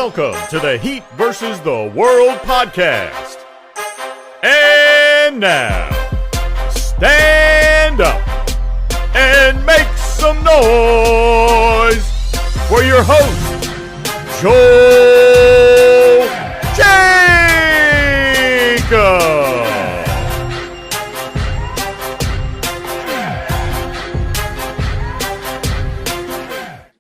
Welcome to the Heat versus the World podcast. And now, stand up and make some noise for your host, Joe Jacob.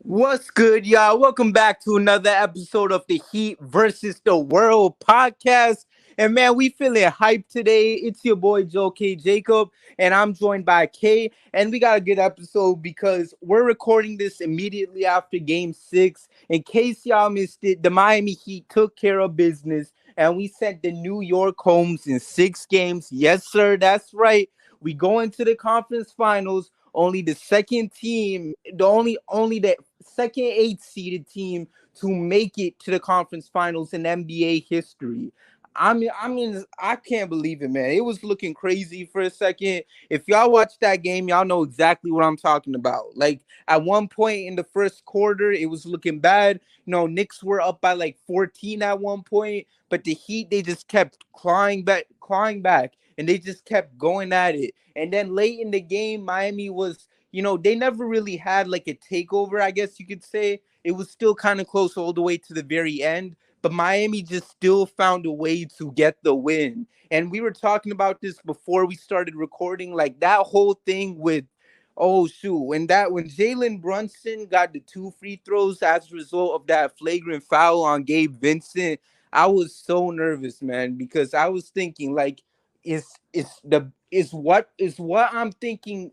What's good, y'all? Welcome back to another episode of the Heat versus the World podcast. And man, we feeling hyped today. It's your boy Joe K. Jacob, and I'm joined by Kay. And we got a good episode because we're recording this immediately after Game 6. In case y'all missed it, the Miami Heat took care of business, and we sent the New York homes in 6 games. Yes, sir, that's right. We go into the conference finals. Only the second team, only the second 8th-seeded team to make it to the conference finals in NBA history. I mean, I can't believe it, man. It was looking crazy for a second. If y'all watched that game, y'all know exactly what I'm talking about. Like, at one point in the first quarter, it was looking bad. You know, Knicks were up by like 14 at one point, but the Heat, they just kept clawing back, and they just kept going at it. And then late in the game, Miami was, you know, they never really had like a takeover, I guess you could say. It was still kind of close all the way to the very end. But Miami just still found a way to get the win. And we were talking about this before we started recording, like that whole thing with, when Jalen Brunson got the 2 free throws as a result of that flagrant foul on Gabe Vincent, I was so nervous, man, because I was thinking like, what I'm thinking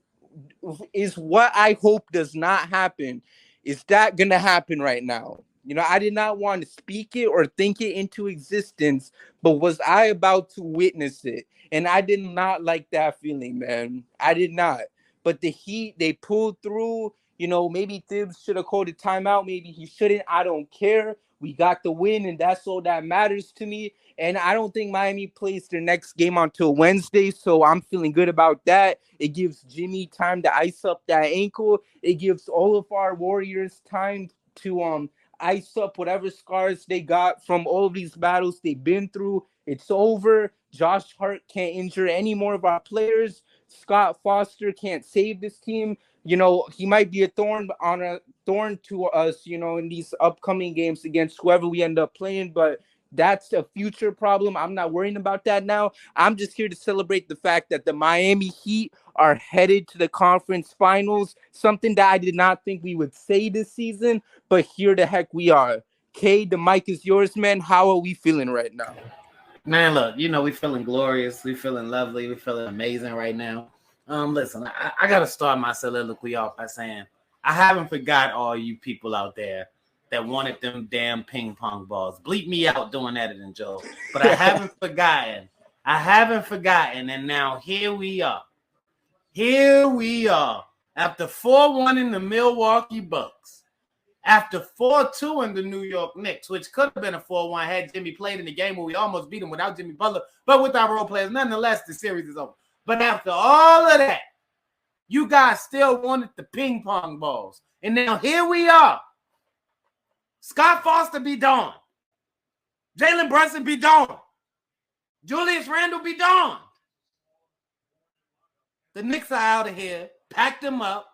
is what I hope does not happen. Is that gonna happen right now? You know, I did not want to speak it or think it into existence, but was I about to witness it? And I did not like that feeling, man. I did not. But the Heat, they pulled through. You know, maybe Thibs should have called a timeout. Maybe he shouldn't. I don't care. We got the win, and that's all that matters to me. And I don't think Miami plays their next game until Wednesday, so I'm feeling good about that. It gives Jimmy time to ice up that ankle. It gives all of our Warriors time to ice up whatever scars they got from all of these battles they've been through. It's over. Josh Hart can't injure any more of our players. Scott Foster can't save this team. You know, he might be a thorn to us, you know, in these upcoming games against whoever we end up playing, but that's a future problem. I'm not worrying about that now. I'm just here to celebrate the fact that the Miami Heat are headed to the conference finals, something that I did not think we would say this season, but here the heck we are. Kay, the mic is yours, man. How are we feeling right now? Man, look, you know, we feeling glorious. We feeling lovely. We feeling amazing right now. Listen, I got to start my soliloquy off by saying I haven't forgot all you people out there that wanted them damn ping pong balls. Bleep me out doing that in Joe. But I haven't forgotten. And now here we are. After 4-1 in the Milwaukee Bucks. After 4-2 in the New York Knicks, which could have been a 4-1 had Jimmy played in the game where we almost beat him without Jimmy Butler. But with our role players, nonetheless, the series is over. But after all of that, you guys still wanted the ping pong balls. And now here we are. Scott Foster be darned. Jalen Brunson be darned. Julius Randle be darned. The Knicks are out of here. Pack them up.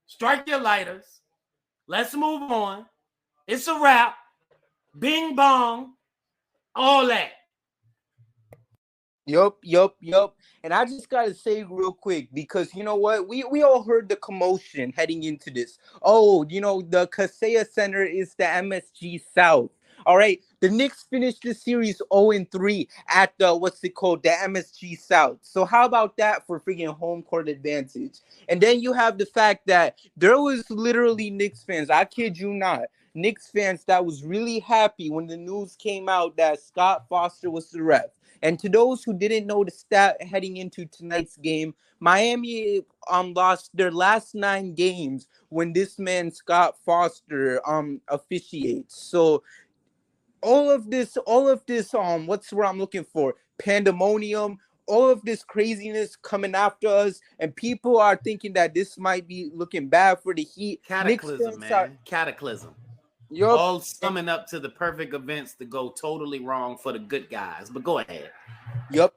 Strike your lighters. Let's move on. It's a wrap. Bing bong. All that. Yup. And I just got to say real quick, because you know what? We all heard the commotion heading into this. Oh, you know, the Kaseya Center is the MSG South. All right. The Knicks finished the series 0-3 at the MSG South. So how about that for freaking home court advantage? And then you have the fact that there was literally Knicks fans, I kid you not, Knicks fans that was really happy when the news came out that Scott Foster was the ref. And to those who didn't know the stat heading into tonight's game, Miami lost their last 9 games when this man Scott Foster officiates. So all of this, what's what I'm looking for? Pandemonium, all of this craziness coming after us, and people are thinking that this might be looking bad for the Heat. Cataclysm, man. Cataclysm. Yup. All summing up to the perfect events to go totally wrong for the good guys. But go ahead. Yup.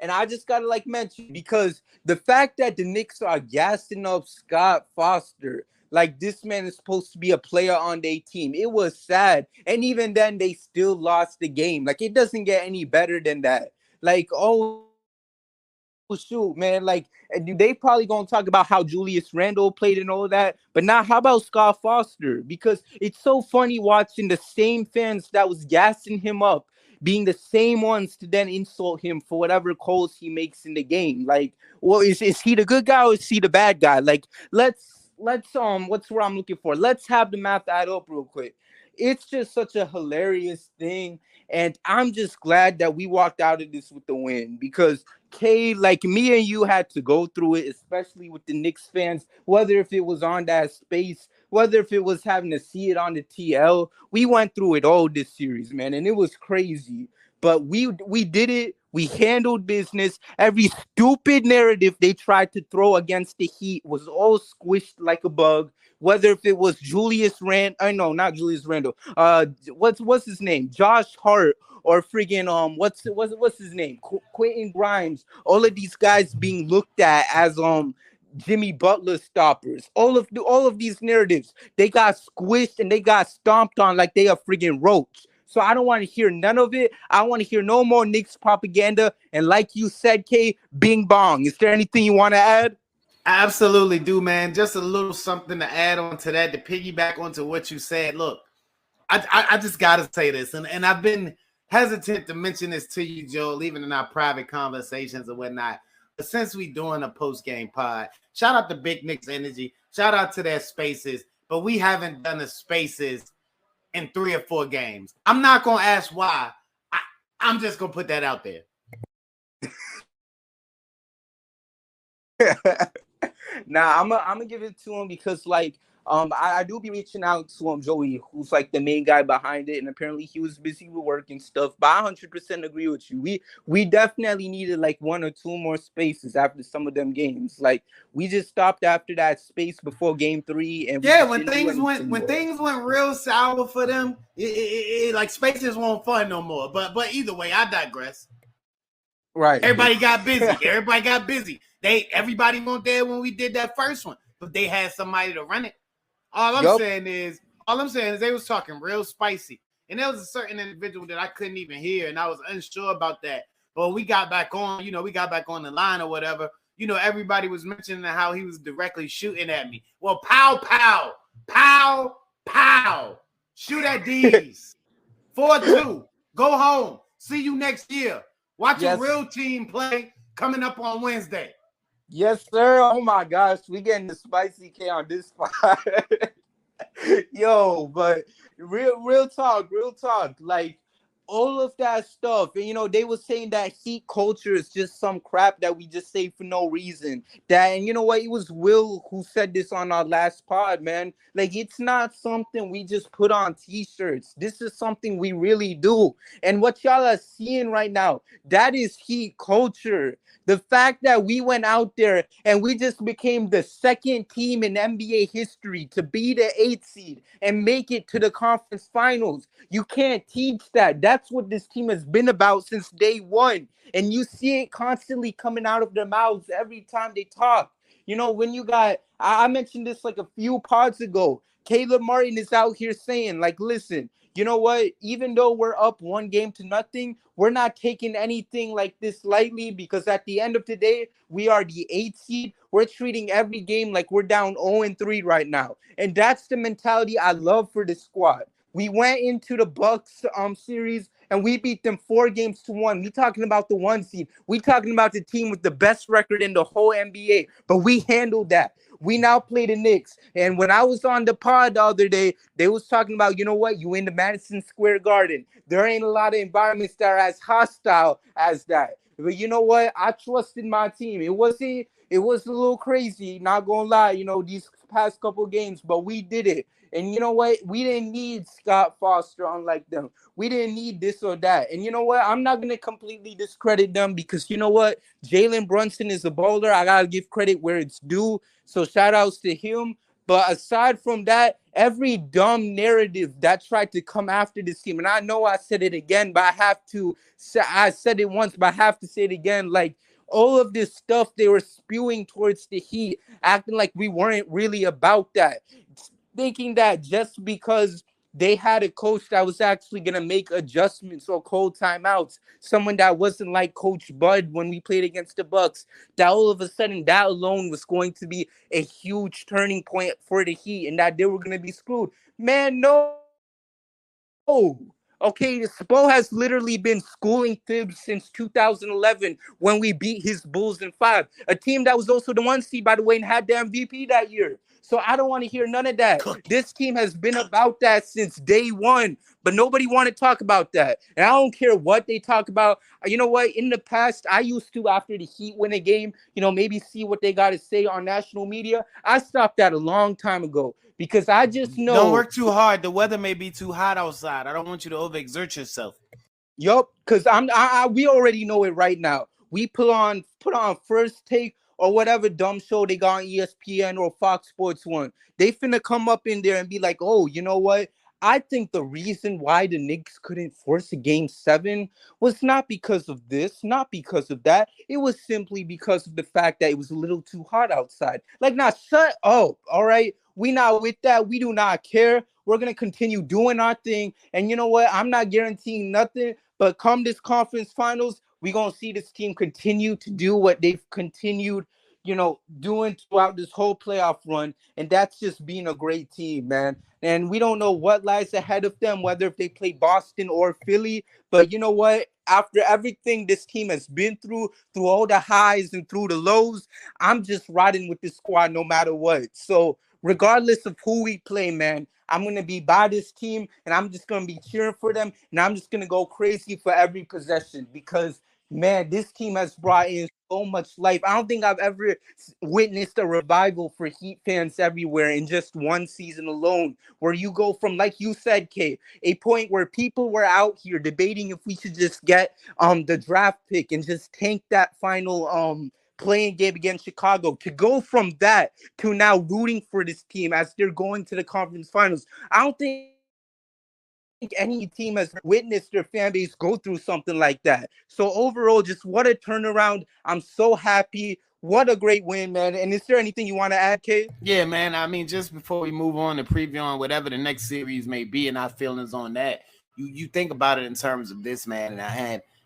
And I just gotta like mention because the fact that the Knicks are gassing up Scott Foster, like this man is supposed to be a player on their team. It was sad. And even then they still lost the game. Like it doesn't get any better than that. Like, oh shoot, man. Like they probably gonna talk about how Julius Randle played and all that, but now how about Scott Foster? Because it's so funny watching the same fans that was gassing him up being the same ones to then insult him for whatever calls he makes in the game. Like, well, is he the good guy or is he the bad guy? Like, let's what's what I'm looking for? Let's have the math add up real quick. It's just such a hilarious thing. And I'm just glad that we walked out of this with the win because K, like me and you had to go through it, especially with the Knicks fans, whether if it was on that space, whether if it was having to see it on the TL. We went through it all this series, man, and it was crazy. But we did it. We handled business. Every stupid narrative they tried to throw against the Heat was all squished like a bug. Whether if it was Julius Rand, I know not Julius Randle. What's his name? Josh Hart or friggin' what's his name? Quentin Grimes. All of these guys being looked at as Jimmy Butler stoppers. All of these narratives, they got squished and they got stomped on like they a friggin' roach. So I don't want to hear none of it. I want to hear no more Knicks propaganda. And like you said, K, bing bong. Is there anything you want to add? I absolutely do, man. Just a little something to add on to that, to piggyback onto what you said. Look, I just got to say this, and I've been hesitant to mention this to you, Joel, even in our private conversations and whatnot. But since we doing a post-game pod, shout out to Big Knicks Energy. Shout out to their spaces. But we haven't done the spaces in 3 or 4 games. I'm not going to ask why. I'm just going to put that out there. Nah, I'm gonna give it to him because like I do be reaching out to Joey, who's like the main guy behind it, and apparently he was busy with work and stuff. But I 100% agree with you. We definitely needed like 1 or 2 more spaces after some of them games. Like we just stopped after that space before game 3, and when things went real sour for them, it like spaces weren't fun no more. But either way, I digress. Right. Everybody got busy. Everybody weren't there when we did that first one, but they had somebody to run it. All I'm saying is they was talking real spicy. And there was a certain individual that I couldn't even hear, and I was unsure about that. But we got back on, we got back on the line or whatever. Everybody was mentioning how he was directly shooting at me. Well, pow, pow, pow, pow. Shoot at D's. 4-2. Go home. See you next year. Watch a real team play coming up on Wednesday. Yes, sir. Oh my gosh, we getting the spicy K on this spot. Yo, but real talk. Like all of that stuff, and they were saying that Heat culture is just some crap that we just say for no reason. And you know what? It was Will who said this on our last pod, man. Like it's not something we just put on t-shirts. This is something we really do. And what y'all are seeing right now, that is Heat culture. The fact that we went out there and we just became the second team in NBA history to be the 8th seed and make it to the conference finals. You can't teach that. That's what this team has been about since day one. And you see it constantly coming out of their mouths every time they talk. When you got, I mentioned this like a few pods ago, Caleb Martin is out here saying, like, listen, you know what? Even though we're up 1-0, we're not taking anything like this lightly because at the end of the day, we are the 8th seed. We're treating every game like we're down 0-3 right now. And that's the mentality I love for this squad. We went into the Bucks series and we beat them 4-1. We talking about the 1 seed. We talking about the team with the best record in the whole NBA. But we handled that. We now play the Knicks. And when I was on the pod the other day, they was talking about, you know what? You in the Madison Square Garden. There ain't a lot of environments that are as hostile as that. But you know what? I trusted my team. It was a little crazy, not gonna lie, these past couple games, but we did it. And you know what? We didn't need Scott Foster unlike them. We didn't need this or that. And you know what? I'm not going to completely discredit them because you know what? Jalen Brunson is a bowler. I got to give credit where it's due. So shout outs to him. But aside from that, every dumb narrative that tried to come after this team, and I know I said it again, but I said it once, but I have to say it again. Like, all of this stuff they were spewing towards the Heat, acting like we weren't really about that, thinking that just because they had a coach that was actually going to make adjustments or call timeouts, someone that wasn't like Coach Bud when we played against the Bucks, that all of a sudden that alone was going to be a huge turning point for the Heat and that they were going to be screwed. Man, no. Okay, Spo has literally been schooling Thibs since 2011 when we beat his Bulls in 5. A team that was also the 1 seed, by the way, and had the MVP that year. So I don't want to hear none of that. This team has been about that since day one, but nobody want to talk about that. And I don't care what they talk about. You know what? In the past, I used to, after the Heat win a game, maybe see what they got to say on national media. I stopped that a long time ago because I just know. Don't work too hard. The weather may be too hot outside. I don't want you to overexert yourself. Yup, because we already know it right now. We put on First Take or whatever dumb show they got on ESPN or Fox Sports 1. They finna come up in there and be like, oh, you know what? I think the reason why the Knicks couldn't force a game 7 was not because of this, not because of that. It was simply because of the fact that it was a little too hot outside. Like, now shut up, all right? We not with that. We do not care. We're going to continue doing our thing. And you know what? I'm not guaranteeing nothing, but come this conference finals, we're going to see this team continue to do what they've continued, doing throughout this whole playoff run. And that's just being a great team, man. And we don't know what lies ahead of them, whether if they play Boston or Philly. But you know what? After everything this team has been through all the highs and through the lows, I'm just riding with this squad no matter what. So regardless of who we play, man, I'm going to be by this team, and I'm just going to be cheering for them, and I'm just going to go crazy for every possession because, man, this team has brought in so much life. I don't think I've ever witnessed a revival for Heat fans everywhere in just one season alone, where you go from, like you said, Kay, a point where people were out here debating if we should just get the draft pick and just tank that final playing game against Chicago, to go from that to now rooting for this team as they're going to the conference finals. I don't think any team has witnessed their fan base go through something like that. So overall, just what a turnaround. I'm so happy. What a great win, man. And is there anything you want to add, Kay? Yeah, man. I mean, just before we move on to preview on whatever the next series may be and our feelings on that, you think about it in terms of this, man.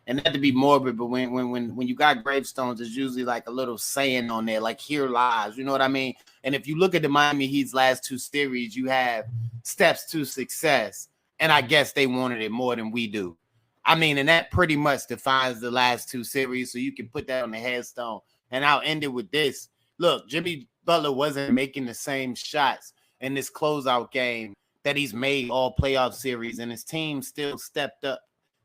And not to be morbid, but when you got gravestones, there's usually like a little saying on there, like "Here lies." You know what I mean? And if you look at the Miami Heat's last 2 series, you have steps to success, and I guess they wanted it more than we do. I mean, and that pretty much defines the last 2 series. So you can put that on the headstone. And I'll end it with this. Look, Jimmy Butler wasn't making the same shots in this closeout game that he's made all playoff series, and his team still stepped up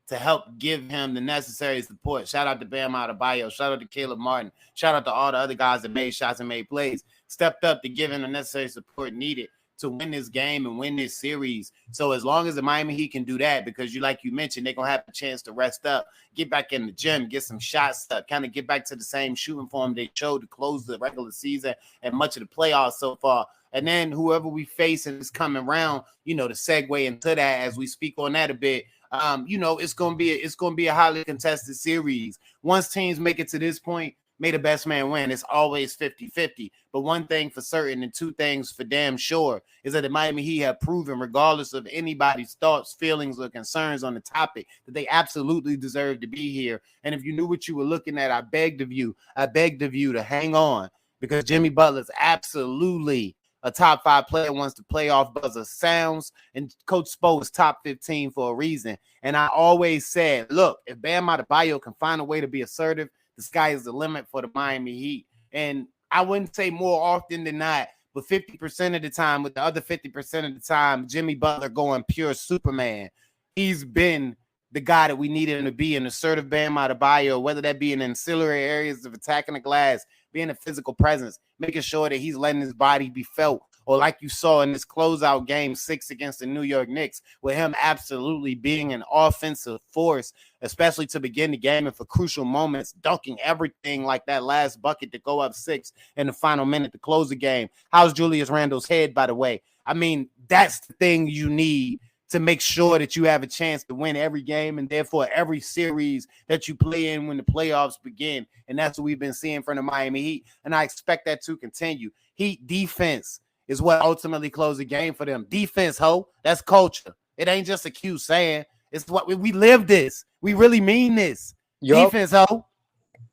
to help give him the necessary support. Shout out to Bam Adebayo. Shout out to Caleb Martin. Shout out to all the other guys that made shots and made plays. Stepped up to give him the necessary support needed to win this game and win this series. So as long as the Miami Heat can do that, because like you mentioned, they're going to have a chance to rest up, get back in the gym, get some shots up, kind of get back to the same shooting form they showed to close the regular season and much of the playoffs so far. And then whoever we face in this coming round, to segue into that as we speak on that a bit, it's going to be a highly contested series. Once teams make it to this point, may the best man win. It's always 50-50. But one thing for certain and 2 things for damn sure is that the Miami Heat have proven, regardless of anybody's thoughts, feelings, or concerns on the topic, that they absolutely deserve to be here. And if you knew what you were looking at, I begged of you to hang on, because Jimmy Butler's absolutely a top 5 player once the playoff buzzer sounds, and Coach Spo is top 15 for a reason. And I always said, look, if Bam Adebayo can find a way to be assertive, the sky is the limit for the Miami Heat. And I wouldn't say more often than not, but 50% of the time, with the other 50% of the time, Jimmy Butler going pure Superman. He's been the guy that we needed him to be, an assertive Bam Adebayo, whether that be in ancillary areas of attacking the glass, being a physical presence, making sure that he's letting his body be felt or like you saw in this closeout game 6 against the New York Knicks, with him absolutely being an offensive force, especially to begin the game and for crucial moments, dunking everything like that last bucket to go up 6 in the final minute to close the game. How's Julius Randle's head, by the way? I mean, that's the thing you need to make sure that you have a chance to win every game and therefore every series that you play in when the playoffs begin. And that's what we've been seeing from the Miami Heat. And I expect that to continue. Heat defense is what ultimately closed the game for them. Defense, that's culture. It ain't just a cute saying. It's what we live this. We really mean this. Yup. Defense,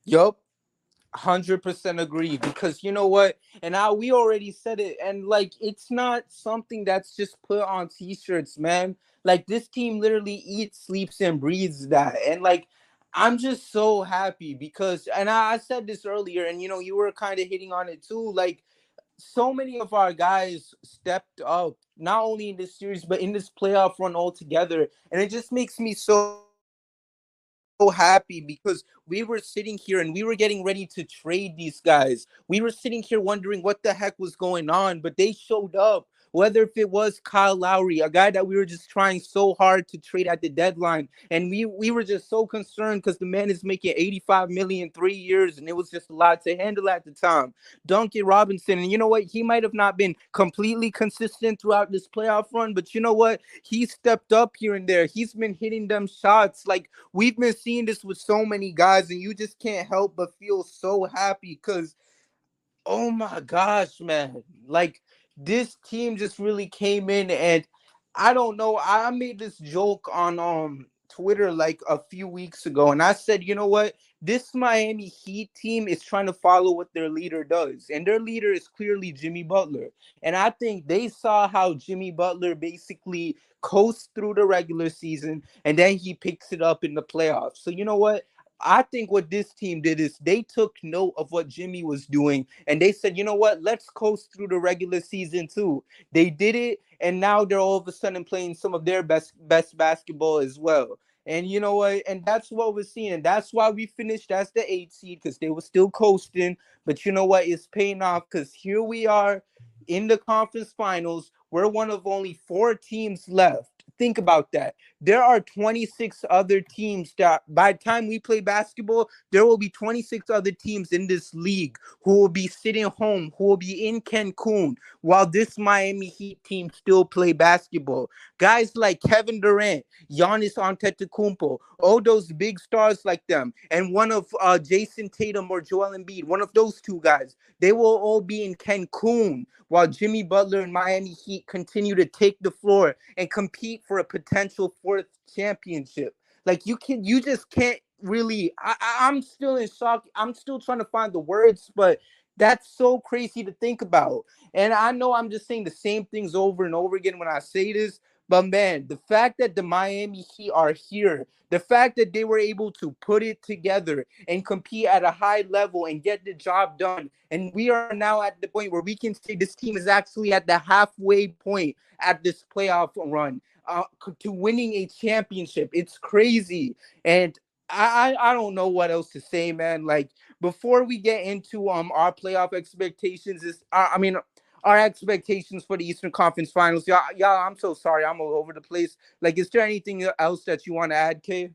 Yup. 100% agree, because you know what, and we already said it, and like it's not something that's just put on t-shirts, man. Like this team literally eats, sleeps, and breathes that. And like I'm just so happy because, and I said this earlier, and you know, you were kind of hitting on it too, like so many of our guys stepped up, not only in this series but in this playoff run altogether, and it just makes me so happy because we were sitting here and we were getting ready to trade these guys. We were sitting here wondering what the heck was going on, but they showed up. Whether if it was Kyle Lowry, a guy that we were just trying so hard to trade at the deadline, and we were just so concerned because the man is making 85 million 3 years, and it was just a lot to handle at the time. Duncan Robinson, and you know what? He might have not been completely consistent throughout this playoff run, but you know what? He stepped up here and there. He's been hitting them shots. Like we've been seeing this with so many guys, and you just can't help but feel so happy because, oh my gosh, man. Like this team just really came in, and I don't know. I made this joke on Twitter like a few weeks ago, and I said, you know what? This Miami Heat team is trying to follow what their leader does, and their leader is clearly Jimmy Butler. And I think they saw how Jimmy Butler basically coasts through the regular season, and then he picks it up in the playoffs. So you know what? I think what this team did is they took note of what Jimmy was doing, and they said, you know what, let's coast through the regular season too. They did it, and now they're all of a sudden playing some of their best basketball as well. And you know what? And that's what we're seeing. That's why we finished as the 8th seed, because they were still coasting. But you know what? It's paying off because here we are in the conference finals. We're one of only 4 teams left. Think about that. There are 26 other teams that by the time we play basketball, there will be 26 other teams in this league who will be sitting home, who will be in Cancun while this Miami Heat team still play basketball. Guys like Kevin Durant, Giannis Antetokounmpo, all those big stars like them, and one of Jason Tatum or Joel Embiid, one of those two guys, they will all be in Cancun while Jimmy Butler and Miami Heat continue to take the floor and compete for a potential 4th championship. Like you just can't really. I'm still in shock. I'm still trying to find the words, but that's so crazy to think about. And I know I'm just saying the same things over and over again when I say this, but man, the fact that the Miami Heat are here, the fact that they were able to put it together and compete at a high level and get the job done, and we are now at the point where we can say this team is actually at the halfway point at this playoff run to winning a championship. It's crazy. And I don't know what else to say, man. Like before we get into our playoff expectations, our expectations for the Eastern Conference Finals. Y'all, I'm so sorry. I'm all over the place. Like, is there anything else that you want to add, Kay?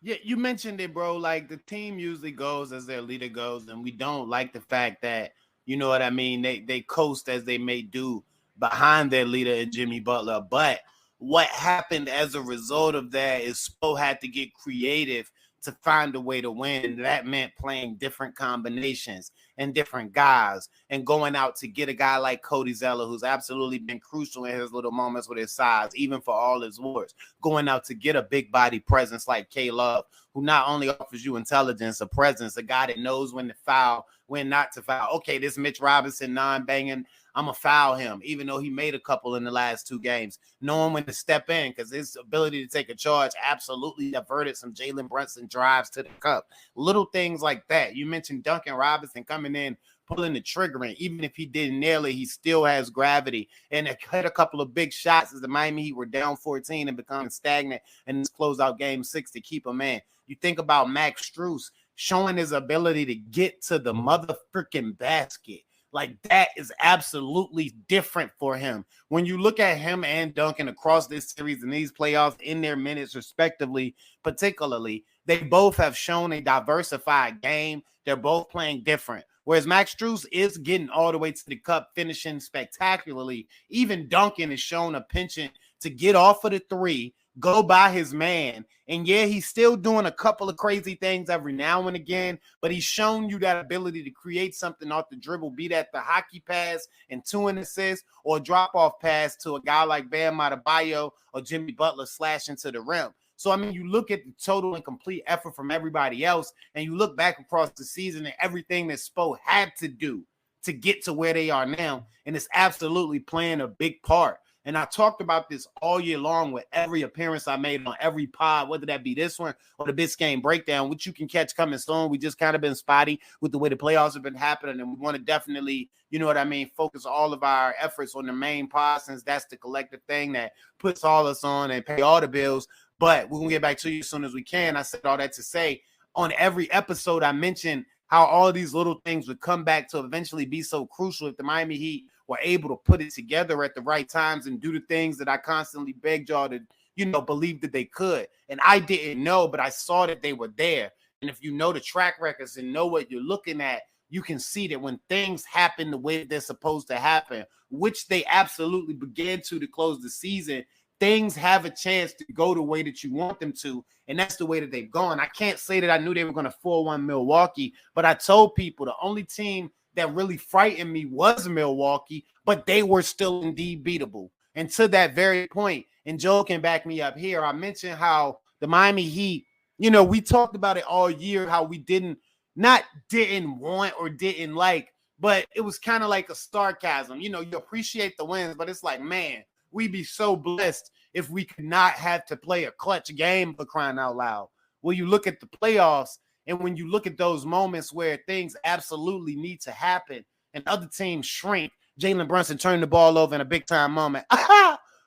Yeah, you mentioned it, bro. Like the team usually goes as their leader goes, and we don't like the fact that, you know what I mean, they coast as they may do behind their leader Jimmy Butler. But what happened as a result of that is Spo had to get creative to find a way to win. And that meant playing different combinations and different guys and going out to get a guy like Cody Zeller, who's absolutely been crucial in his little moments with his size, even for all his wars. Going out to get a big body presence like K-Love, who not only offers you intelligence, a presence, a guy that knows when to foul, when not to foul. Okay, this Mitch Robinson non-banging, I'm going to foul him, even though he made a couple in the last 2 games. Knowing when to step in, because his ability to take a charge absolutely diverted some Jalen Brunson drives to the cup. Little things like that. You mentioned Duncan Robinson coming in, pulling the trigger in. Even if he didn't nail it, he still has gravity. And it hit a couple of big shots as the Miami Heat were down 14 and becoming stagnant in this closeout game 6 to keep him in. You think about Max Strus showing his ability to get to the motherfucking basket. Like, that is absolutely different for him. When you look at him and Duncan across this series and these playoffs in their minutes respectively, particularly, they both have shown a diversified game. They're both playing different. Whereas Max Strus is getting all the way to the cup, finishing spectacularly. Even Duncan has shown a penchant to get off of the three, go by his man. And yeah, he's still doing a couple of crazy things every now and again, but he's shown you that ability to create something off the dribble, be that the hockey pass and 2 assists or drop-off pass to a guy like Bam Adebayo or Jimmy Butler slash into the rim. So, I mean, you look at the total and complete effort from everybody else, and you look back across the season and everything that Spo had to do to get to where they are now, and it's absolutely playing a big part. And I talked about this all year long with every appearance I made on every pod, whether that be this one or the Biscayne Breakdown, which you can catch coming soon. We just kind of been spotty with the way the playoffs have been happening, and we want to definitely, you know what I mean, focus all of our efforts on the main pod, since that's the collective thing that puts all us on and pay all the bills. But we're going to get back to you as soon as we can. I said all that to say, on every episode, I mentioned how all of these little things would come back to eventually be so crucial if the Miami Heat were able to put it together at the right times and do the things that I constantly begged y'all to, you know, believe that they could. And I didn't know, but I saw that they were there. And if you know the track records and know what you're looking at, you can see that when things happen the way they're supposed to happen, which they absolutely began to close the season, things have a chance to go the way that you want them to, and that's the way that they've gone. I can't say that I knew they were going to 4-1 Milwaukee, but I told people the only team that really frightened me was Milwaukee, but they were still indeed beatable. And to that very point, and Joel can back me up here, I mentioned how the Miami Heat, you know, we talked about it all year, how we didn't want or didn't like, but it was kind of like a sarcasm. You know, you appreciate the wins, but it's like, man, we'd be so blessed if we could not have to play a clutch game, for crying out loud. Well, you look at the playoffs, and when you look at those moments where things absolutely need to happen and other teams shrink, Jalen Brunson turned the ball over in a big-time moment.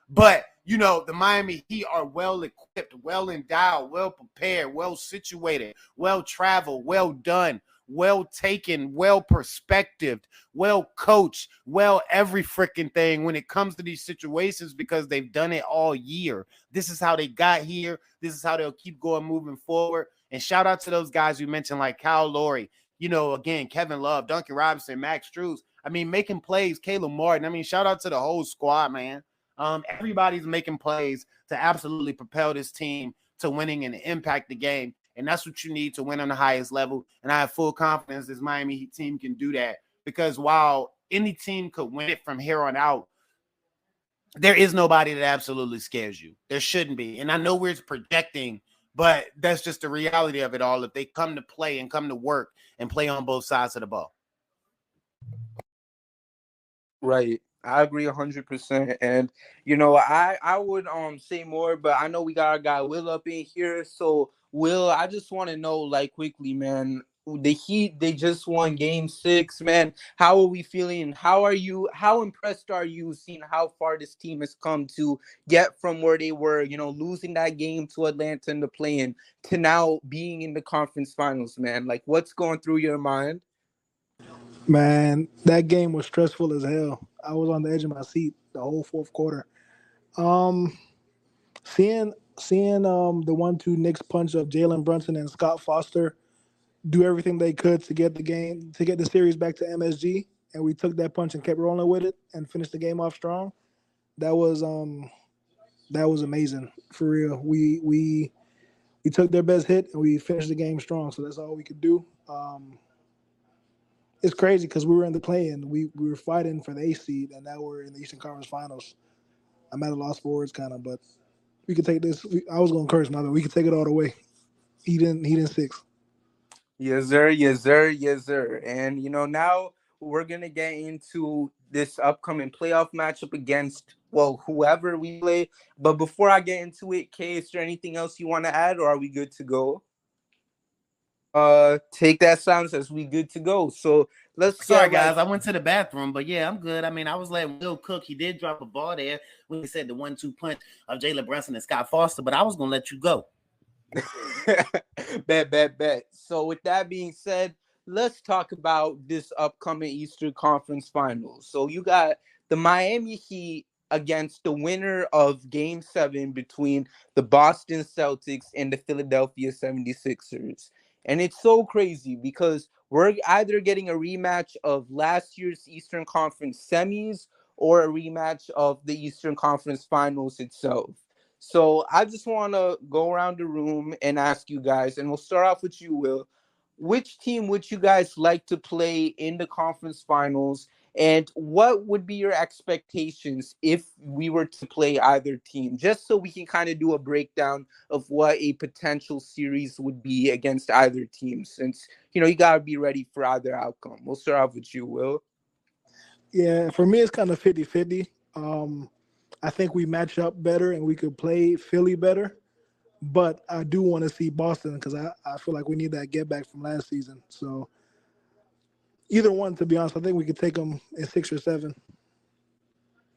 But, you know, the Miami Heat are well-equipped, well-endowed, well-prepared, well-situated, well-traveled, well-done, well-taken, well-perspectived, well-coached, well every freaking thing when it comes to these situations, because they've done it all year. This is how they got here. This is how they'll keep going moving forward. And shout out to those guys you mentioned, like Kyle Lowry, you know, again, Kevin Love, Duncan Robinson, Max Strus. I mean, making plays, Caleb Martin. I mean, shout out to the whole squad, man. Everybody's making plays to absolutely propel this team to winning and impact the game. And that's what you need to win on the highest level. And I have full confidence this Miami Heat team can do that, because while any team could win it from here on out, there is nobody that absolutely scares you. There shouldn't be. And I know we're projecting, but that's just the reality of it all. If they come to play and come to work and play on both sides of the ball. Right. I agree 100%. And, you know, I would say more, but I know we got our guy Will up in here. So, Will, I just want to know, like, quickly, man, the Heat, they just won Game 6, man. How are we feeling? How impressed are you seeing how far this team has come to get from where they were, you know, losing that game to Atlanta in the play-in to now being in the conference finals, man? Like, what's going through your mind? Man, that game was stressful as hell. I was on the edge of my seat the whole fourth quarter. Um, seeing the 1-2 Knicks punch of Jalen Brunson and Scott Foster do everything they could to get the series back to MSG, and we took that punch and kept rolling with it and finished the game off strong. That was amazing for real. We took their best hit and we finished the game strong. So that's all we could do. It's crazy because we were in the play-in. We were fighting for the 8th seed, and now we're in the Eastern Conference Finals. I'm at a loss for words, kind of, but we could take this. I was going to curse, but we could take it all the way. Heat in 6. Yes, sir. Yes, sir. Yes, sir. And, you know, now we're going to get into this upcoming playoff matchup against, well, whoever we play. But before I get into it, Kay, is there anything else you want to add, or are we good to go? Take that silence as we good to go. So Sorry, guys. I went to the bathroom, but yeah, I'm good. I mean, I was letting Will cook. He did drop a ball there when he said the 1-2 punch of Jalen Brunson and Scott Foster, but I was going to let you go. Bet. So with that being said, let's talk about this upcoming Eastern Conference Finals. So you got the Miami Heat against the winner of Game 7 between the Boston Celtics and the Philadelphia 76ers. And it's so crazy because we're either getting a rematch of last year's Eastern Conference semis or a rematch of the Eastern Conference Finals itself. So I just want to go around the room and ask you guys, and we'll start off with you, Will. Which team would you guys like to play in the conference finals? And what would be your expectations if we were to play either team? Just so we can kind of do a breakdown of what a potential series would be against either team, since, you got to be ready for either outcome. We'll start off with you, Will. Yeah, for me, it's kind of 50-50. I think we match up better and we could play Philly better. But I do want to see Boston because I feel like we need that get back from last season. So either one, to be honest, I think we could take them in 6 or 7.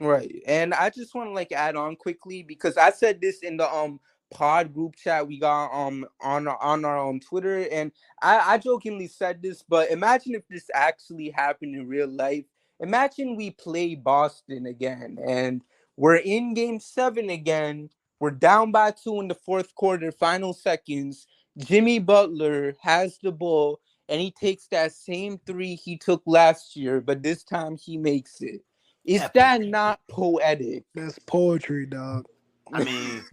Right. And I just want to add on quickly because I said this in the pod group chat we got on our Twitter, and I jokingly said this, but imagine if this actually happened in real life. Imagine we play Boston again and we're in Game 7 again. We're down by 2 in the fourth quarter, final seconds. Jimmy Butler has the ball and he takes that same 3 he took last year, but this time he makes it. Is that not poetic? That's poetry, dog. I mean,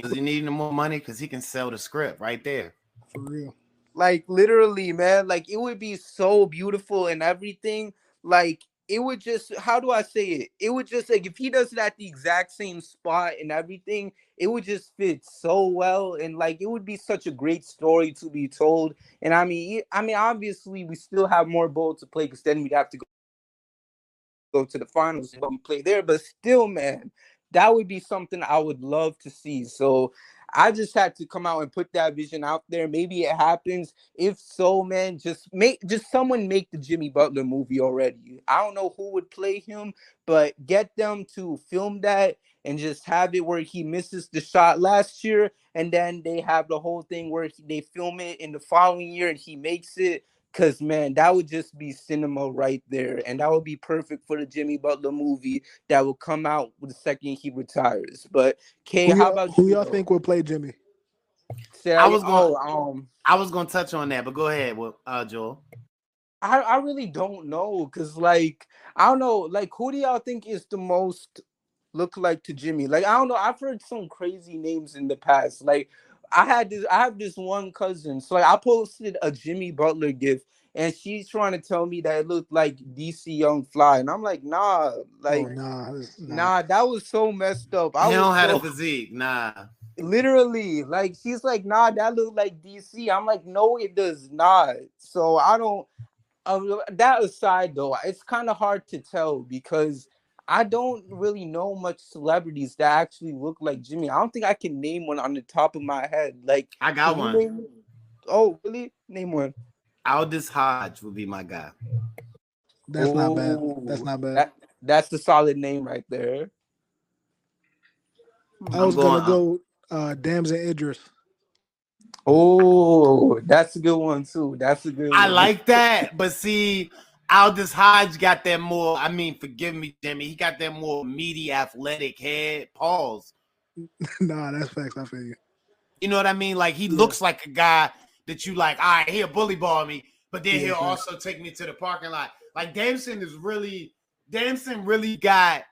does he need more money? Because he can sell the script right there. For real. Literally, man. It would be so beautiful and everything. It would just, how do I say it? It would just, if he does it at the exact same spot and everything, it would just fit so well. And, it would be such a great story to be told. And, I mean, obviously, we still have more ball to play because then we'd have to go to the finals and we play there, but still, man, that would be something I would love to see. So I just had to come out and put that vision out there. Maybe it happens. If so, man, just someone make the Jimmy Butler movie already. I don't know who would play him, but get them to film that and just have it where he misses the shot last year, and then they have the whole thing where they film it in the following year and he makes it. Because, man, that would just be cinema right there. And that would be perfect for the Jimmy Butler movie that will come out the second he retires. But, Kay, how about who y'all think will play Jimmy? I was going to touch on that, but go ahead, Joel. I really don't know. Because, I don't know. Who do y'all think is the most look like to Jimmy? I don't know. I've heard some crazy names in the past. I have this one cousin. So I posted a Jimmy Butler gif and she's trying to tell me that it looked like DC Young Fly. And I'm like, nah, nah, that was so messed up. He don't have a physique, nah. Literally, she's like, nah, that looked like DC. I'm like, no, it does not. So I don't, that aside though, it's kind of hard to tell because I don't really know much celebrities that actually look like Jimmy. I don't think I can name one on the top of my head. I got one. Oh, really? Name one. Aldous Hodge would be my guy. That's not bad. That's not bad. That's the solid name right there. I was going to go Damson Idris. Oh, that's a good one too. That's a good one. I like that. But see, Aldous Hodge got that more, forgive me, Jimmy, he got that more meaty, athletic head. Pause. Nah, that's facts. I feel you. You know what I mean? He looks like a guy that you like, all right, he'll bully ball me, but then he'll also take me to the parking lot. Damson really got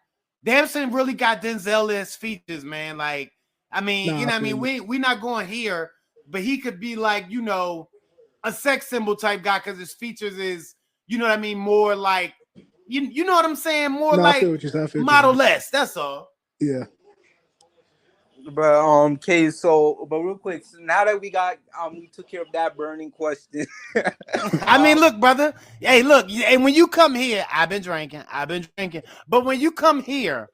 Denzel-esque features, man. We're not going here, but he could be a sex symbol type guy because his features is, you know what I mean, more you know what I'm saying, more model-less. That's all. Yeah. But but real quick, so now that we got we took care of that burning question. Look, brother. Hey, look, and when you come here, I've been drinking. But when you come here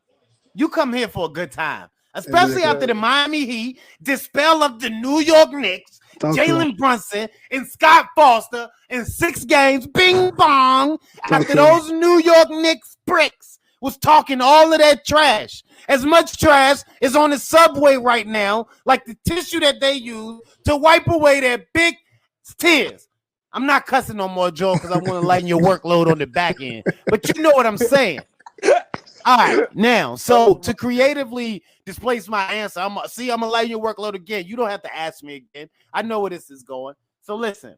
for a good time. Especially after the Miami Heat, dispel of the New York Knicks, Jalen Brunson and Scott Foster in 6 games, bing bong. After those New York Knicks pricks was talking all of that trash. As much trash is on the subway right now, like the tissue that they use to wipe away their big tears. I'm not cussing no more, Joe, because I want to lighten your workload on the back end. But you know what I'm saying. All right, now, so to creatively displace my answer, I'm gonna lighten your workload again. You don't have to ask me again. I know where this is going. So listen,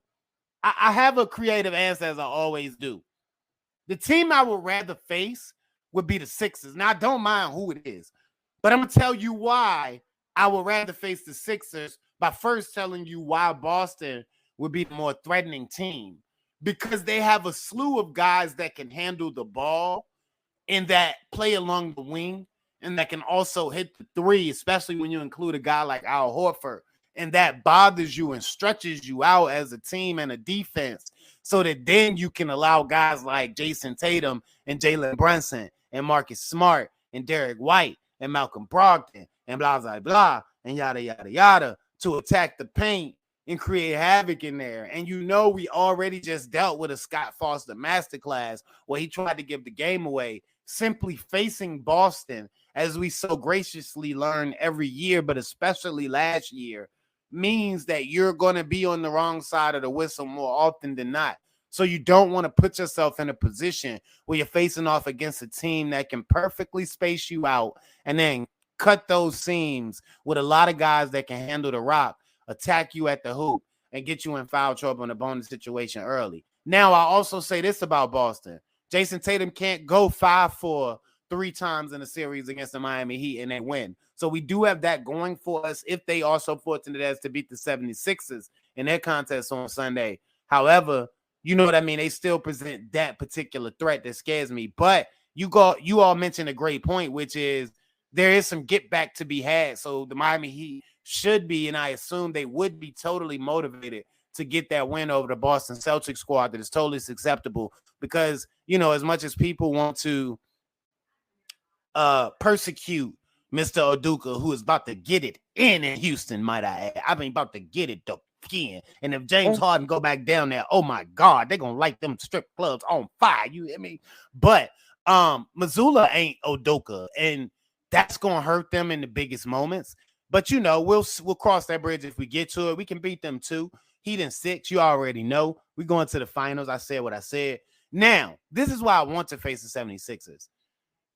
I have a creative answer as I always do. The team I would rather face would be the Sixers. Now, I don't mind who it is, but I'm going to tell you why I would rather face the Sixers by first telling you why Boston would be the more threatening team. Because they have a slew of guys that can handle the ball and that play along the wing and that can also hit the three, especially when you include a guy like Al Horford. And that bothers you and stretches you out as a team and a defense so that then you can allow guys like Jason Tatum and Jalen Brunson and Marcus Smart and Derek White and Malcolm Brogdon and blah, blah, blah, and yada, yada, yada to attack the paint and create havoc in there. And you know we already just dealt with a Scott Foster masterclass where he tried to give the game away. Simply facing Boston, as we so graciously learn every year, but especially last year, means that you're going to be on the wrong side of the whistle more often than not. So you don't want to put yourself in a position where you're facing off against a team that can perfectly space you out and then cut those seams with a lot of guys that can handle the rock, attack you at the hoop, and get you in foul trouble in a bonus situation early. Now, I also say this about Boston. Jason Tatum can't go 5-for 3 times in a series against the Miami Heat and they win. So we do have that going for us if they are so fortunate as to beat the 76ers in their contest on Sunday. However, you know what I mean? They still present that particular threat that scares me. But you all mentioned a great point, which is there is some get back to be had. So the Miami Heat should be, and I assume they would be totally motivated to get that win over the Boston Celtics squad that is totally acceptable because, you know, as much as people want to persecute Mr. Udoka, who is about to get it in Houston, might I add. I mean, about to get it again. And if James Harden go back down there, oh my God, they're gonna light them strip clubs on fire. You hear me? But Missoula ain't Udoka, and that's gonna hurt them in the biggest moments. But you know, we'll cross that bridge if we get to it. We can beat them too. Heat in 6, you already know. We're going to the finals. I said what I said. Now, this is why I want to face the 76ers.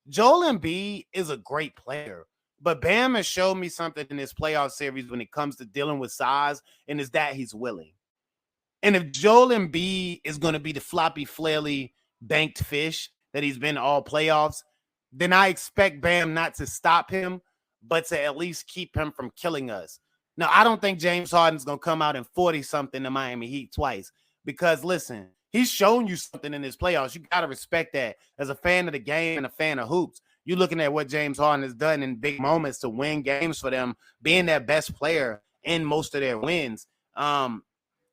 Joel Embiid is a great player, but Bam has showed me something in this playoff series when it comes to dealing with size, and is that he's willing. And if Joel Embiid is going to be the floppy, flaily, banked fish that he's been all playoffs, then I expect Bam not to stop him, but to at least keep him from killing us. Now, I don't think James Harden's going to come out in 40-something to Miami Heat twice because, listen, he's shown you something in his playoffs. You got to respect that. As a fan of the game and a fan of hoops, you're looking at what James Harden has done in big moments to win games for them, being their best player in most of their wins.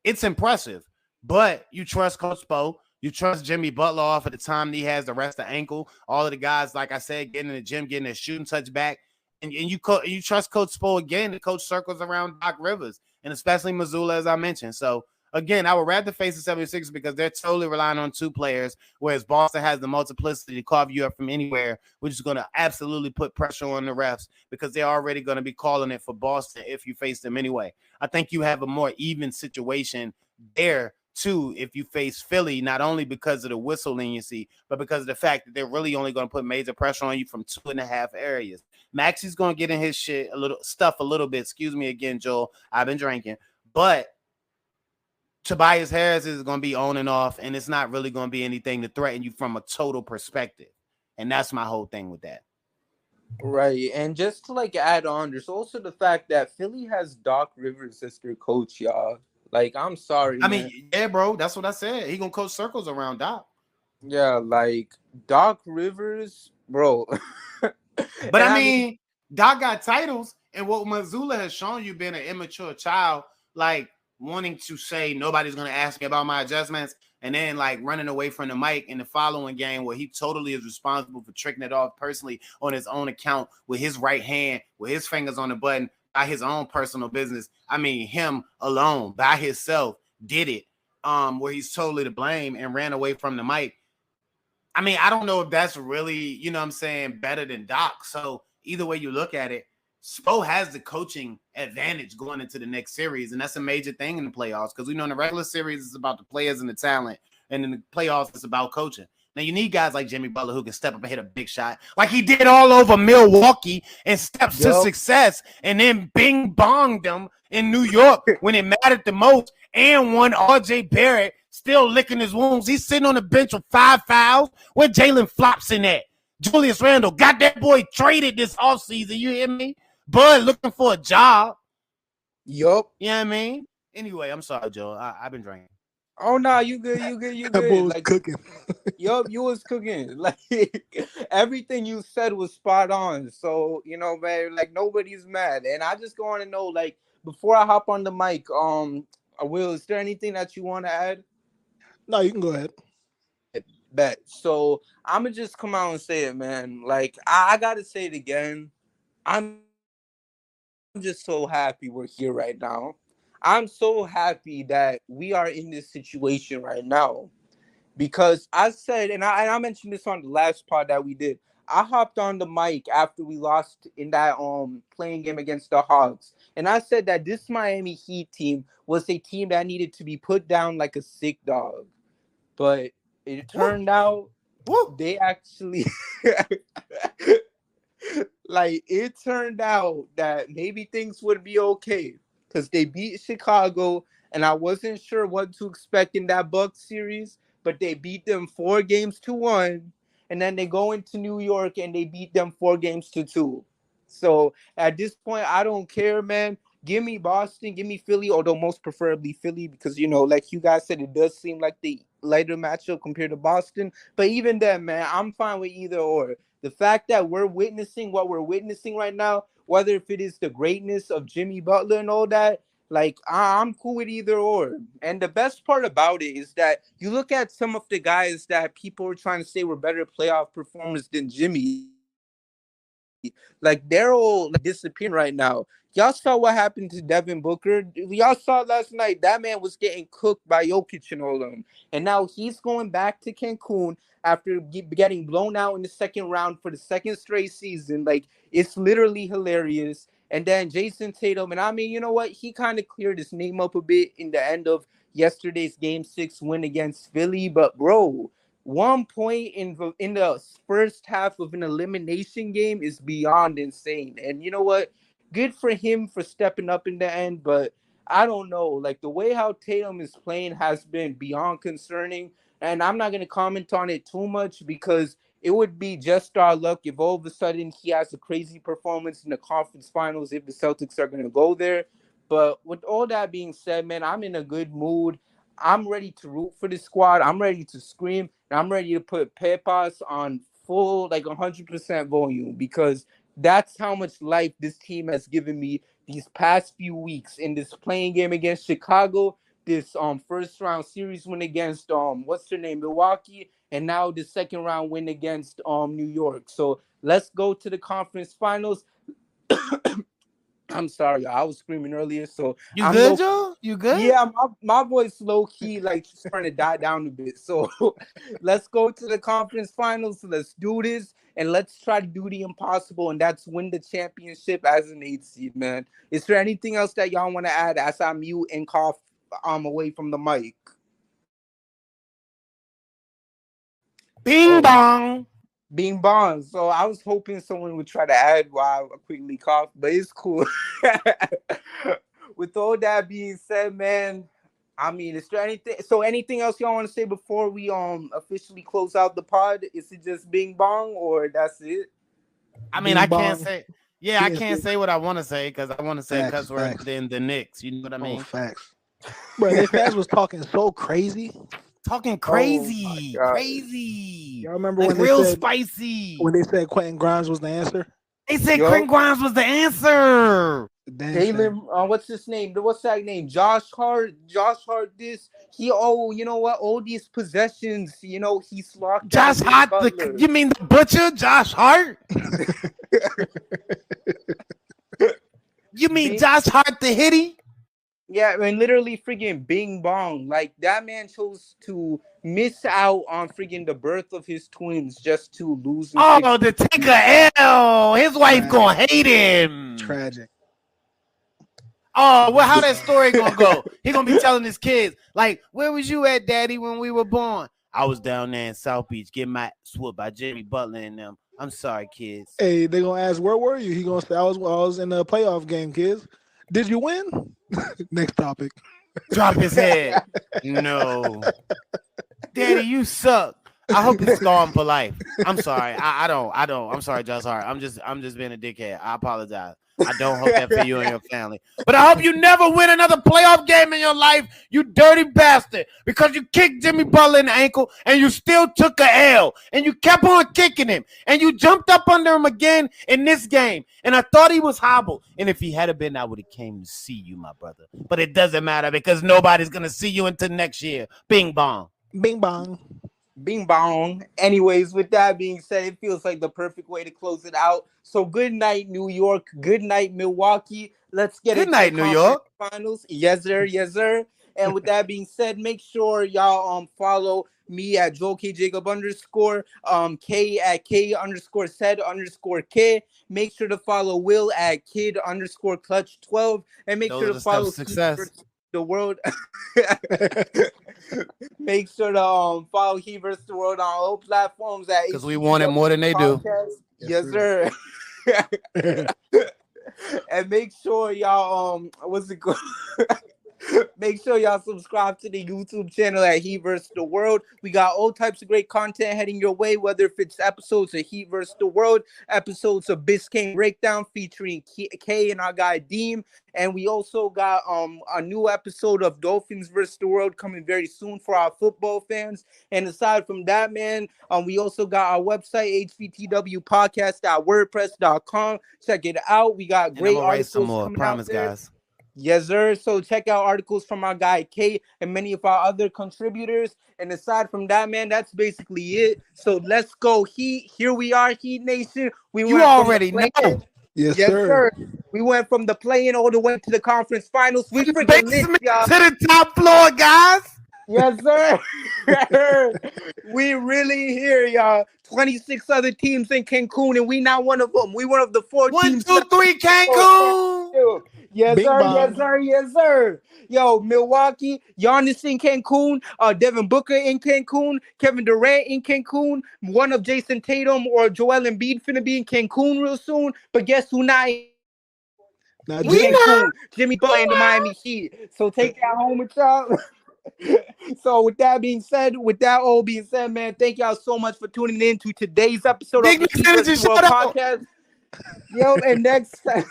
It's impressive, but you trust Coach Spo. You trust Jimmy Butler off at the time he has the rest of the ankle. All of the guys, like I said, getting in the gym, getting their shooting touch back. And you trust Coach Spo again to coach circles around Doc Rivers, and especially Missoula, as I mentioned. So, again, I would rather face the 76ers because they're totally relying on 2 players, whereas Boston has the multiplicity to carve you up from anywhere, which is going to absolutely put pressure on the refs because they're already going to be calling it for Boston if you face them anyway. I think you have a more even situation there, too, if you face Philly, not only because of the whistle leniency, but because of the fact that they're really only going to put major pressure on you from 2.5 areas. Maxi's going to get in his shit a little bit. Excuse me again, Joel. I've been drinking. But Tobias Harris is going to be on and off, and it's not really going to be anything to threaten you from a total perspective. And that's my whole thing with that. Right. And just to add on, there's also the fact that Philly has Doc Rivers as their coach, y'all. I'm sorry. I mean, yeah, bro, that's what I said. He going to coach circles around Doc. Yeah, Doc Rivers, bro. But I mean, Doc got titles, and what Missoula has shown you being an immature child, wanting to say nobody's going to ask me about my adjustments, and then running away from the mic in the following game where he totally is responsible for tricking it off personally on his own account with his right hand, with his fingers on the button, by his own personal business. I mean, him alone by himself did it, where he's totally to blame and ran away from the mic. I mean, I don't know if that's really, better than Doc. So either way you look at it, Spo has the coaching advantage going into the next series, and that's a major thing in the playoffs because we know in the regular series it's about the players and the talent, and in the playoffs it's about coaching. Now you need guys like Jimmy Butler who can step up and hit a big shot, like he did all over Milwaukee and steps to success, and then bing bonged them in New York when it mattered the most, and won RJ Barrett still licking his wounds. He's sitting on the bench with 5 fouls. Where Jalen Flops in at? Julius Randle got that boy traded this offseason. You hear me? Bud looking for a job. Yup. You know what I mean? Anyway, I'm sorry, Joe. I've been drinking. Oh no, you good. That boy was Like cooking. yup, you was cooking. Like everything you said was spot on. So, you know, man, like nobody's mad. And I just want to know, like, before I hop on the mic, Will, is there anything that you want to add? No, you can go ahead. Bet. So I'ma just come out and say it, man. Like I gotta say it again. I'm just so happy we're here right now. I'm so happy that we are in this situation right now because I said, and I mentioned this on the last pod that we did. I hopped on the mic after we lost in that playing game against the Hawks, and I said that this Miami Heat team was a team that needed to be put down like a sick dog, but it turned out they actually. Like it turned out that maybe things would be okay because they beat Chicago, and I wasn't sure what to expect in that Bucks series, but they beat them 4-1, and then they go into New York and they beat them 4-2. So at this point, I don't care, man. Give me Boston, give me Philly, although most preferably Philly because, you know, like you guys said, it does seem like the lighter matchup compared to Boston. But even then, man, I'm fine with either or. The fact that we're witnessing what we're witnessing right now, whether if it is the greatness of Jimmy Butler and all that, like I'm cool with either or. And the best part about it is that you look at some of the guys that people are trying to say were better playoff performers than Jimmy. Like they're all like, disappearing right now. Y'all saw what happened to Devin Booker. Y'all saw last night that man was getting cooked by Jokic and all them. And now he's going back to Cancun after getting blown out in the second round for the second straight season. Like it's literally hilarious. And then Jason Tatum, and I mean, you know what? He kind of cleared his name up a bit in the end of yesterday's Game 6 win against Philly. But bro, 1 point in the first half of an elimination game is beyond insane. And you know what? Good for him for stepping up in the end, but I don't know. Like the way how Tatum is playing has been beyond concerning. And I'm not going to comment on it too much because it would be just our luck if all of a sudden he has a crazy performance in the conference finals if the Celtics are going to go there. But with all that being said, man, I'm in a good mood. I'm ready to root for the squad. I'm ready to scream. And I'm ready to put Pepas on full, like 100% volume because that's how much life this team has given me these past few weeks in this playing game against Chicago, this first round series win against what's their name, Milwaukee, and now the second round win against New York. So let's go to the conference finals. I'm sorry, I was screaming earlier. So you good, Joe? You good? Yeah, my voice low key like starting to die down a bit. So let's go to the conference finals. Let's do this, and let's try to do the impossible, and that's win the championship as an 8th seed, man. Is there anything else that y'all want to add as I mute and cough away from the mic? Bing bong. Bing bong. So I was hoping someone would try to add while I quickly cough, but it's cool. With all that being said, man, I mean, is there anything else y'all want to say before we officially close out the pod? Is it just bing bong or that's it? I mean, Bing I can't bong. say. Yeah, I can't say what I want to say because I want to say Facts, cuss words facts. than the Knicks. You know what I mean? Oh, facts. Bro, their fans was talking so crazy. Talking Oh crazy, my God. crazy. Y'all remember Like when they real said spicy. when they said Quentin Grimes was the answer? They said Yo. Quentin Grimes was the answer. Damn shame. Jalen, what's his name? What's that name? Josh Hart. This. You know what? All these possessions, you know, he's locked Josh down Hart, Butler. you mean the butcher, Josh Hart? You mean Josh Hart the hitty? Yeah, and literally freaking Bing Bong. Like that man chose to miss out on freaking the birth of his twins just to lose in Oh, to take a L. His wife gonna hate him. Tragic. Oh, well, how that story gonna go? He gonna be telling his kids, like, where was you at, Daddy, when we were born? I was down there in South Beach getting my swooped by Jimmy Butler and them. I'm sorry, kids. Hey, they gonna ask, where were you? He gonna say, I was in the playoff game, kids. Did you win? Next topic. Drop his head. No. Daddy, you suck. I hope it's gone for life. I'm sorry. I don't. I'm sorry, Josh Hart. I'm just being a dickhead. I apologize. I don't hope that for you and your family. But I hope you never win another playoff game in your life, you dirty bastard, because you kicked Jimmy Butler in the ankle and you still took a L and you kept on kicking him and you jumped up under him again in this game. And I thought he was hobbled. And if he had been, I would have came to see you, my brother. But it doesn't matter because nobody's going to see you until next year. Bing bong. Bing bong. Bing bong. Anyways, with that being said, it feels like the perfect way to close it out. So good night, New York. Good night, Milwaukee. Let's get Good night, New York. Finals. Yes, sir. Yes, sir. And with that being said, make sure y'all follow me at Joel K Jacob _ K at K _ said _ K. Make sure to follow Will at kid _ clutch 12. And make sure to follow success. The world. Make sure to follow He vs. the World on all platforms at because we want it more than they do. Yes, sir. And make sure y'all what's it called? Make sure y'all subscribe to the YouTube channel at He vs. the World. We got all types of great content heading your way, whether if it's episodes of He vs. the World, episodes of Biscayne Breakdown featuring K and our guy Deem. And we also got a new episode of Dolphins vs. the World coming very soon for our football fans. And aside from that, man, we also got our website, hvtwpodcast.wordpress.com. Check it out. We got great articles some more. coming Promise, out there. guys. Yes, sir. So check out articles from our guy Kate and many of our other contributors. And aside from that, man, that's basically it. So let's go Heat. Here we are, Heat Nation. You already know. Yes, Yes, sir. We went from the play-in all the way to the conference finals. We freaking lit, y'all. To the top floor, guys. Yes, sir. We really here, y'all. 26 other teams in Cancun, and we not one of them. We one of the 4 teams. 1, 2, 3, Cancun. Yes, Bing sir. bong. Yes, sir. Yes, sir. Yo, Milwaukee, Giannis in Cancun, Devin Booker in Cancun, Kevin Durant in Cancun, one of Jason Tatum or Joel Embiid finna be in Cancun real soon. But guess who not in Cancun? Jimmy Butler and the Miami Heat. So take that home with y'all. So with that all being said, man, thank y'all so much for tuning in to today's episode of the Heat vs. World podcast. Yo, and next time,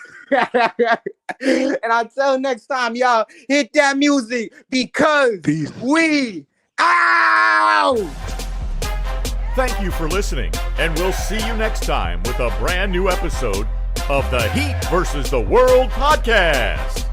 and until next time, y'all hit that music because we out. Thank you for listening, and we'll see you next time with a brand new episode of the Heat vs. the World podcast.